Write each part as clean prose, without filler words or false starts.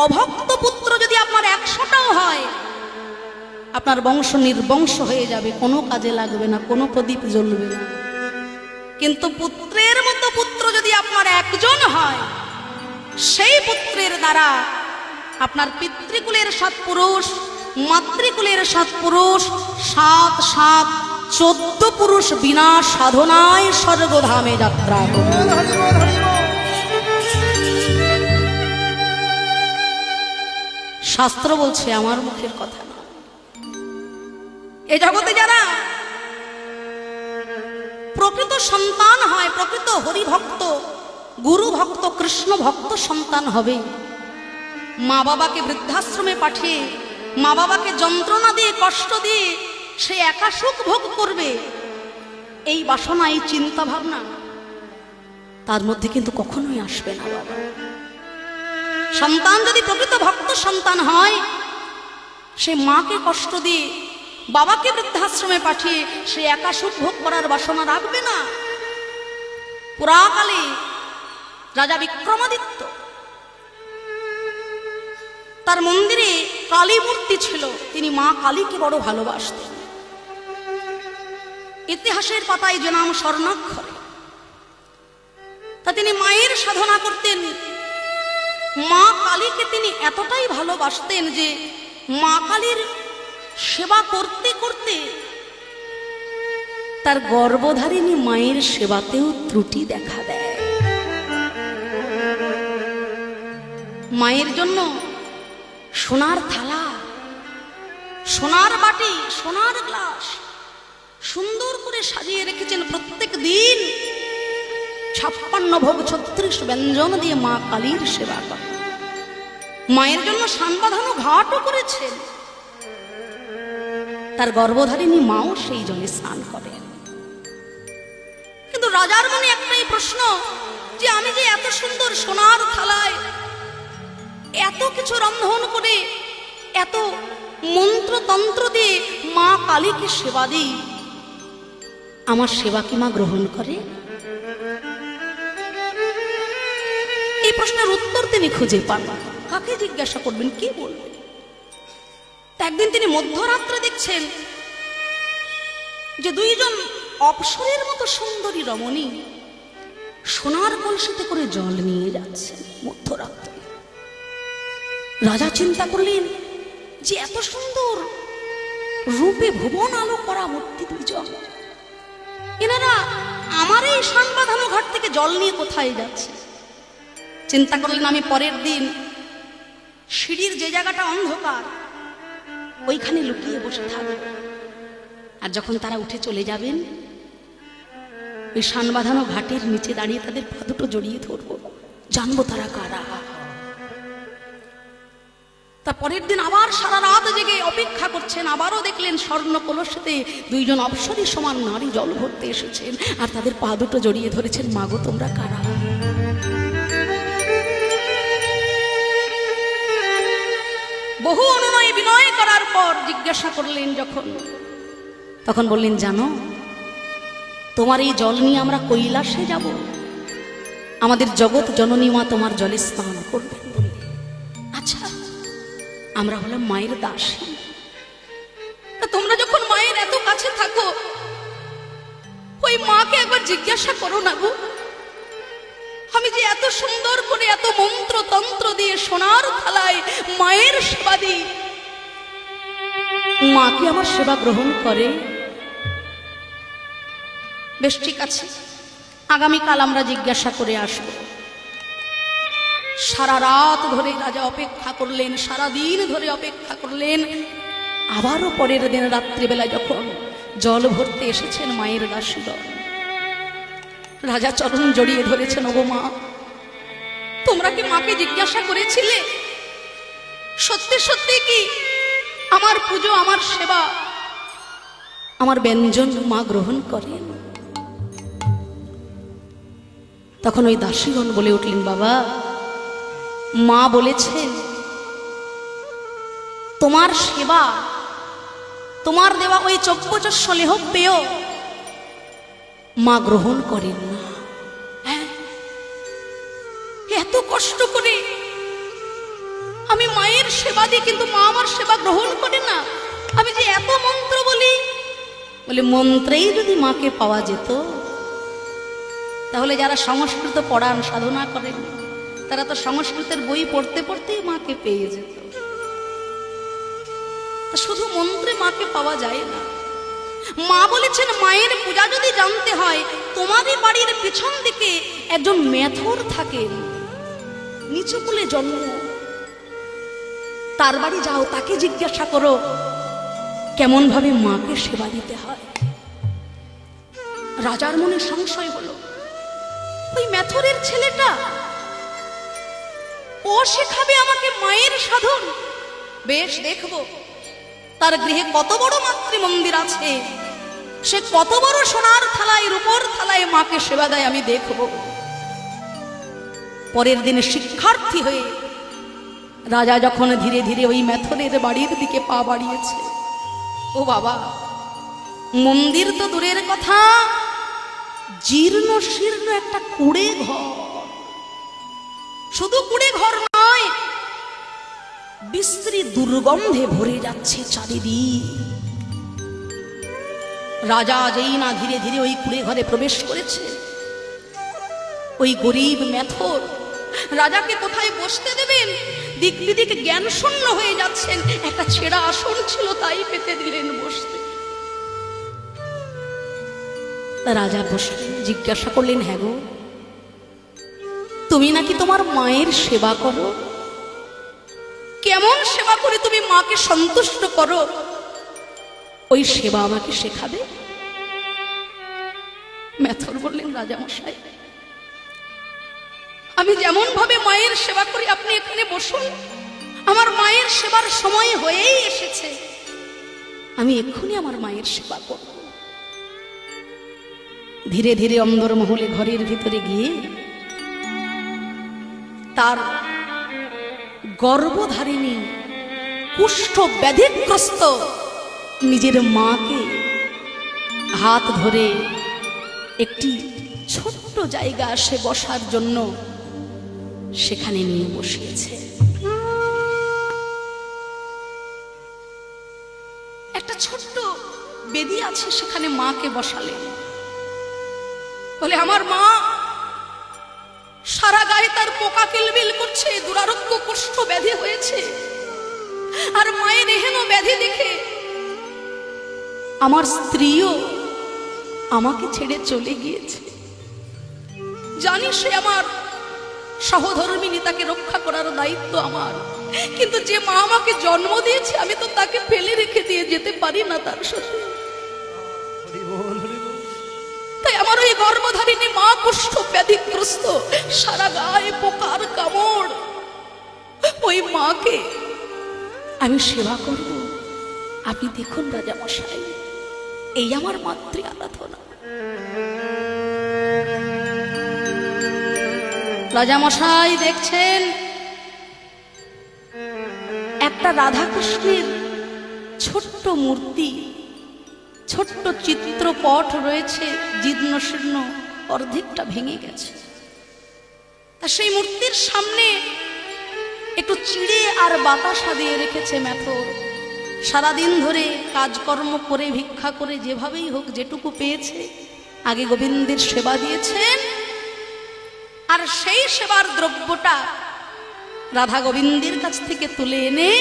অভক্ত পুত্র যদি আপনার 100টাও হয়, আপনার বংশ নির্বংশ হয়ে যাবে, কোনো কাজে লাগবে না, কোনো প্রদীপ জ্বলবে না। কিন্তু পুত্রের মতো পুত্র যদি আপনার একজন হয়, সেই পুত্রের দ্বারা আপনার পিতৃকুলের 7 পুরুষ, মাতৃকুলের 7 পুরুষ, 14 পুরুষ বিনা সাধনায় স্বর্গধামে যাত্রা করবে। শাস্ত্র বলছে, আমার মুখের কথা না। এই জগতে যারা প্রকৃত সন্তান হয়, প্রকৃত হরিভক্ত, গুরু ভক্ত, কৃষ্ণ ভক্ত সন্তান হবে, মা বাবাকে বৃদ্ধাশ্রমে পাঠিয়ে, মা বাবাকে যন্ত্রণা দিয়ে, কষ্ট দিয়ে সে একা সুখ ভোগ করবে, এই বাসনা, এই চিন্তা ভাবনা তার মধ্যে কিন্তু কখনোই আসবে না বাবা। সন্তান যদি প্রকৃত ভক্ত সন্তান হয়, সে মাকে কষ্ট দিয়ে, বাবাকে বৃদ্ধাশ্রমে পাঠিয়ে সে একা সুখ ভোগ করার বাসনা রাখবে না। পুরাকালে রাজা বিক্রমাদিত্য, তার মন্দিরে কালী মূর্তি ছিল, তিনি মা কালীকে বড় ভালোবাসতেন। ইতিহাসের পাতায় যে নাম স্বর্ণাক্ষরে, তা তিনি মায়ের সাধনা করতেন। মা কালীকে তিনি এতটাই ভালোবাসতেন যে মা কালীর সেবা করতে করতে তার গর্ভধারিণী মায়ের সেবাতেও ত্রুটি দেখা দেয়। মায়ের জন্য সোনার থালা, সোনার বাটি, সোনার গ্লাস সুন্দর করে সাজিয়ে রেখেছেন। প্রত্যেক দিন 56 ভোগ 36 ব্যঞ্জন দিয়ে মা কালীর সেবা করে। মায়ের জন্য সান বাঁধানো ঘাটও করেছেন। তার গর্ভধারিণী মাও সেই জলে স্নান করেন। কিন্তু রাজার মনে একটাই প্রশ্ন, যে আমি যে এত সুন্দর সোনার থালায় এত কিছু রন্ধন করে, এত মন্ত্রতন্ত্র দিয়ে মা কালীকে সেবা দিই, আমার সেবা কি মা গ্রহণ করে? এই প্রশ্নের উত্তর তিনি খুঁজে পান না। কাকে জিজ্ঞাসা করবেন, কি বলবেন? একদিন তিনি মধ্যরাত্রে দেখছেন যে 2 জন অপ্সরের মতো সুন্দরী রমণী সোনার কলসিতে করে জল নিয়ে যাচ্ছেন মধ্যরাত্রে। রাজা চিন্তা করলেন যে এত সুন্দর রূপে ভুবন আলো করা মূর্তি 2 জন, এনারা আমার এই সান বাঁধানো ঘাট থেকে জল নিয়ে কোথায় যাচ্ছে? চিন্তা করলেন, আমি পরের দিন সিঁড়ির যে জায়গাটা অন্ধকার, ওইখানে লুকিয়ে বসে থাকব, আর যখন তারা উঠে চলে যাবেন, ওই সান বাঁধানো ঘাটের নিচে দাঁড়িয়ে তাদের পা দুটো জড়িয়ে ধরবো, জানবো তারা কারা। তা পরের দিন আবার সারা রাত জেগে অপেক্ষা করছেন। আবারও দেখলেন স্বর্ণ কলসিতে 2 জন অপ্সরী সমান নারী জল ভরতে এসেছেন, আর তাদের পা দুটো জড়িয়ে ধরেছেন, মাগো তোমরা কারা? বহু অনুনয় বিনয় করার পর জিজ্ঞাসা করলেন যখন, তখন বললেন, জানো, তোমার এই জল নিয়ে আমরা কৈলাসে যাব, আমাদের জগৎ জননী মা তোমার জলে স্নান করবেন বললেন। আচ্ছা, আমরা হলাম মায়ের দাসী, তা তোমরা যখন মায়ের এত কাছে থাকো, ওই মাকে একবার জিজ্ঞাসা করো না গো, আমি যে এত সুন্দর করে এত মন্ত্র তন্ত্র দিয়ে সোনার থালায় মায়ের সেবা দিই, মা কি আমার সেবা গ্রহণ করে? বেশ, ঠিক আছে, আগামীকাল আমরা জিজ্ঞাসা করে আসব। সারা রাত ধরে রাজা অপেক্ষা করলেন, সারা দিন ধরে অপেক্ষা করলেন। আবারও পরের দিন রাত্রিবেলা যখন জল ভরতে এসেছেন মায়ের দাসীগণ, রাজা চরণ জড়িয়ে ধরেছেন, ওগো মা, তোমরা কি মাকে জিজ্ঞাসা করেছিলে সত্যি সত্যি কি আমার পুজো, আমার সেবা, আমার ব্যঞ্জন মা গ্রহণ করেন? তখন ওই দাসীগণ বলে উঠলেন, বাবা, মা বলেছেন তোমার সেবা, তোমার দেওয়া ওই চব্যচস্য লেহ পেয় মা গ্রহণ করেন না। এত কষ্ট করে মায়ের সেবা দিই, কিন্তু মা আমার সেবা গ্রহণ করে না। আমি যে এত মন্ত্র বলি, বলে মন্ত্রেই যদি মাকে পাওয়া যেত, তাহলে যারা সংস্কৃত পড়ান, সাধনা করেন, তারা তো সংস্কৃতের বই পড়তে পড়তেই মাকে পেয়ে যেত। শুধু মন্ত্রে মাকে পাওয়া যায় না। মা বলেছেন, মায়ের পূজা যদি জানতে হয়, তোমারই বাড়ির পিছন দিকে একজন মেথর থাকেন, নিচু কুলে জন্ম, তার বাড়ি যাও, তাকে জিজ্ঞাসা করো কেমন ভাবে মাকে সেবা দিতে হয়। রাজার মনে সংশয় হলো, ওই মেথরের ছেলেটা, ও শেখাবে আমাকে মায়ের সাধন। বেশ, দেখবো তার গৃহে কত বড় মাতৃ মন্দির আছে, সে কত বড় সোনার থালায় রূপোর থালায় মাকে সেবা দেয়, আমি দেখব। পরের দিনে শিক্ষার্থী হয়ে রাজা যখন ধীরে ধীরে ওই মেথরের বাড়ির দিকে পা বাড়িয়েছে, ও বাবা, মন্দির তো দূরের কথা, জীর্ণ শীর্ণ একটা কুড়ে ঘর। শুধু কুড়ে ঘর নয়, বিশ্রী দুর্গন্ধে ভরে যাচ্ছে চারিদিক। রাজা যেই না ধীরে ধীরে ওই কুড়ে ঘরে প্রবেশ করেছে, ওই গরিব মেথর রাজাকে কোথায় বসতে দেবেন, দিক বিদিক জ্ঞান শূন্য হয়ে যাচ্ছেন। একটা ছেঁড়া আসন ছিল, তাই পেতে দিলেন বসতে। রাজা বসলেন, জিজ্ঞাসা করলেন, হ্যাঁ গো, তুমি নাকি তোমার মায়ের সেবা করো? কেমন সেবা করে তুমি মাকে সন্তুষ্ট করো, ওই সেবা আমাকে শেখাবে? মেথর বললেন, রাজা মশাই, আমি যেমন ভাবে মায়ের সেবা করি, আপনি এখানে বসুন, আমার মায়ের সেবার সময় হয়েই এসেছে, আমি এক্ষুনি আমার মায়ের সেবা করব। ধীরে ধীরে অন্দরমহলে ঘরের ভিতরে গিয়ে তার গর্ভধারিণী কুষ্ঠ ব্যাধিগ্রস্ত নিজের মাকে হাত ধরে একটি ছোট্ট জায়গা সে বসার জন্য সেখানে নিয়ে বসিয়েছে। একটা ছোট্ট বেদি আছে, সেখানে মাকে বসালেন। বলে, আমার মা সারা গায়ে তার পোকা কিলবিল করছে, দুরারোগ্য কুষ্ঠ ব্যাধি হয়েছে, আর মায়ের এহেন ব্যাধি দেখে আমার স্ত্রীও আমাকে ছেড়ে চলে গিয়েছে। জানি সে আমার সহধর্মিনী, তাকে রক্ষা করার দায়িত্ব আমার, কিন্তু যে মা আমাকে জন্ম দিয়েছে, আমি তো তাকে ফেলে রেখে দিয়ে যেতে পারি না তার সাথে। তাই আমার ওই গর্ভধারিণী মা কুষ্ঠ ব্যাধিগ্রস্ত, সারা গায়ে পোকার কামড়, ওই মাকে আমি সেবা করব। আপনি দেখুন রাজা মশাই, এই আমার মাতৃ আরাধনা। রাজা মশাই দেখছেন একটা রাধাকৃষ্ণের ছোট্ট মূর্তি, ছোট্ট চিত্রপট রয়েছে, জীর্ণ শীর্ণ, অর্ধেকটা ভেঙে গেছে। তা সেই মূর্তির সামনে একটু চিড়ে আর বাতাসা দিয়ে রেখেছে মেথর। সারাদিন ধরে কাজকর্ম করে, ভিক্ষা করে, যেভাবেই হোক যেটুকু পেয়েছে, আগে গোবিন্দের সেবা দিয়েছেন, আর সেই সেবার দ্রব্যটা রাধা গোবিন্দের কাছ থেকে তুলে এনে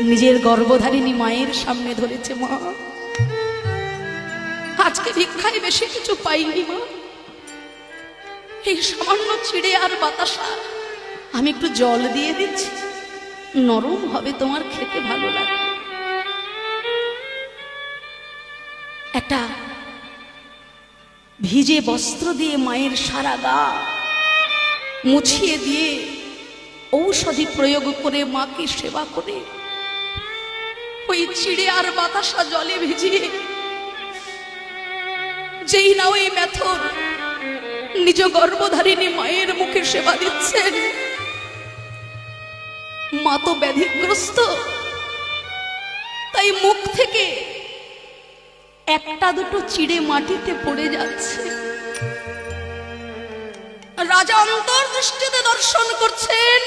নিজের গর্ভধারিণী মায়ের সামনে ধরেছে। মা, আজকে ভিক্ষায় বেশি কিছু পাইনি মা, এই সামান্য চিড়ে আর বাতাসা আমি একটু জল দিয়ে দিচ্ছি, নরম হবে, তোমার খেতে ভালো লাগে। একটা ভিজে বস্ত্র দিয়ে মায়ের সারা গা মুছিয়ে দিয়ে ঔষধি প্রয়োগ করে মাকে সেবা করে ওই চিড়ে আর বাতাসা জলে ভিজিয়ে যেই না ওই মেথর নিজ গর্ভধারিণী মায়ের মুখে সেবা দিচ্ছেন, মা তো ব্যাধিগ্রস্ত, তাই মুখ থেকে একটা দুটো চিড়ে মাটিতে পড়ে যাচ্ছে। রাজা অন্তর্দৃষ্টিতে দর্শন করছেন,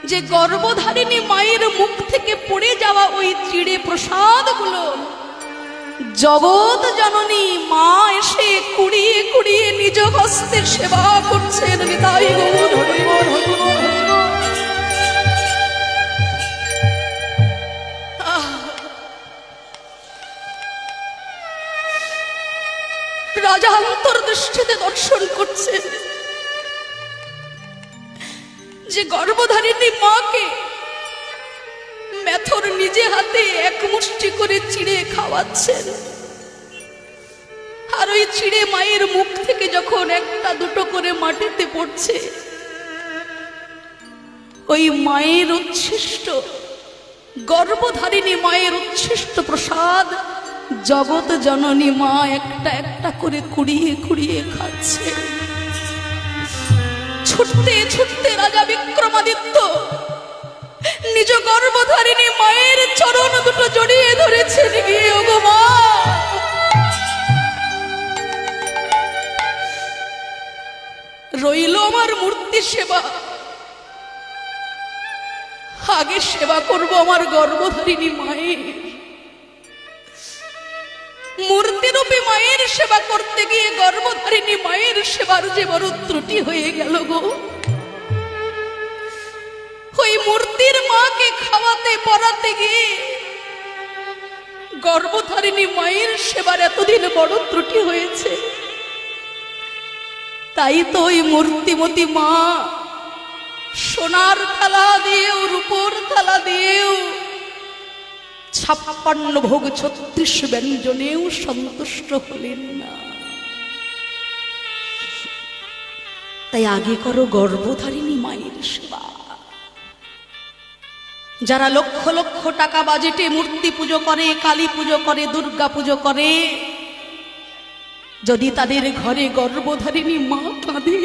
যে গর্ভধারিণী মায়ের মুখ থেকে পড়ে যাওয়া ওই চিড়ে প্রসাদগুলো জগৎ জননী মা এসে কুড়িয়ে কুড়িয়ে নিজ হস্তে সেবা করছেন। নিতাই গৌর হরি বল, হরি বল, হরি বল। রাজা অন্তর্দৃষ্টিতে দর্শন করছেন যে গর্ভধারিণী মাকে মেথর নিজে হাতে এক মুষ্টি করে চিড়ে খাওয়াচ্ছেন। আর ওই চিড়ে মায়ের মুখ থেকে যখন একটা দুটো করে মাটিতে পড়ছে, ওই মায়ের উচ্ছিষ্ট, গর্ভধারিণী মায়ের উচ্ছিষ্ট প্রসাদ জগৎ জননী মা একটা একটা করে কুড়িয়ে কুড়িয়ে খাচ্ছে। ছুটতে ছুটতে রাজা বিক্রমাদিত্য নিজ গর্ভধারিণী মায়ের চরণ দুটো জড়িয়ে ধরেছেন। গিয়ে ওগো মা, রইল আমার মূর্তি সেবা, আগে সেবা করব আমার গর্ভধারিণী মায়ের। মূর্তিরূপী মায়ের সেবা করতে গিয়ে গর্ভধারিণী মায়ের সেবার যে বড় ত্রুটি হয়ে গেল গো। ওই মূর্তির মাকে খাওয়াতে পড়াতে গিয়ে গর্ভধারিণী মায়ের সেবার এতদিন বড় ত্রুটি হয়েছে। তাই তো ওই মূর্তিমতী মা সোনার থালা দিয়েও রূপোর থালা দিয়েও 56 ভোগ 36 ব্যঞ্জনেও সন্তুষ্ট হলেন না। তাই আগে করো গর্ভধারিণী মায়ের সেবা। যারা লক্ষ লক্ষ টাকা বাজেটে মূর্তি পুজো করে, কালী পুজো করে, দুর্গা পুজো করে, যদি তাদের ঘরে গর্ভধারিণী মা কাঁদে,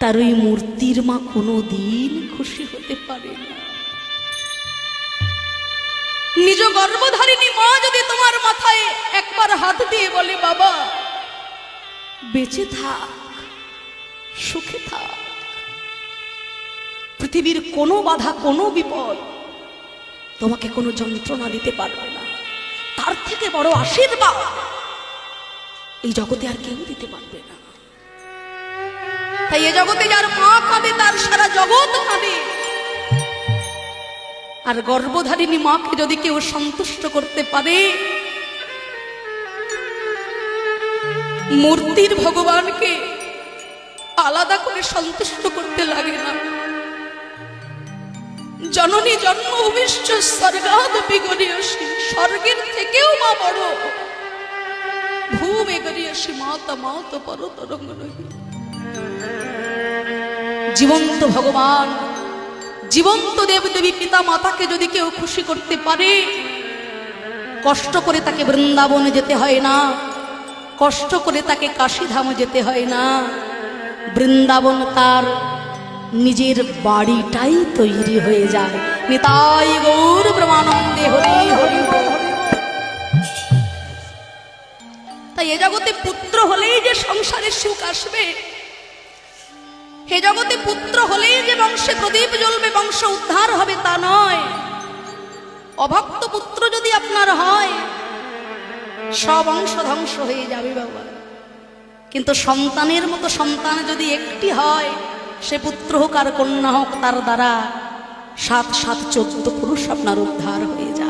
তার ওই মূর্তির মা কোনোদিন খুশি হতে পারে না। নিজ গর্ভধারিণী মা যদি তোমার মাথায় একবার হাত দিয়ে বলে, বাবা বেঁচে থাক, সুখে থাক, পৃথিবীর কোনো বাধা, কোনো বিপদ তোমাকে কোনো যন্ত্রণা দিতে পারবে না, তার থেকে বড় আশীর্বাদ এই জগতে আর কেউ দিতে পারবে না। তাই এ জগতে যার মা কাঁদে তার সারা জগৎ কাঁদে। আর গর্ভধারিণী মাকে যদি কেউ সন্তুষ্ট করতে পারে, মূর্তির ভগবানকে আলাদা করে সন্তুষ্ট করতে লাগে না। জননী জন্ম অভিষ্ট স্বর্গাদ বিগরিয়সী, স্বর্গের থেকেও মা বড়। ভূমে গরিয়সী মাতা মাত পরতরঙ্গ নহি। জীবন্ত ভগবান, জীবন্ত দেবদেবী পিতা মাতাকে যদি কেউ খুশি করতে পারে, কষ্ট করে তাকে বৃন্দাবনে যেতে হয় না, কষ্ট করে তাকে কাশীধাম যেতে হয় না। বৃন্দাবন তার নিজের বাড়িটাই তৈরি হয়ে যায়। নিতাই গৌর ব্রহ্মানন্দে হরি হরি। তাই এ জগতে পুত্র হলেই যে সংসারে সুখ আসবে, হে জগতে পুত্র হলেই যে বংশে প্রদীপ জ্বলবে, বংশ উদ্ধার হবে, তা নয়। অভক্ত পুত্র যদি আপনার হয়, সব অংশ ধ্বংস হয়ে যাবে বাবা। কিন্তু সন্তানের মতো সন্তান যদি একটি হয়, সে পুত্র হোক আর কন্যা হোক, তার দ্বারা 7 7 14 পুরুষ আপনার উদ্ধার হয়ে যায়।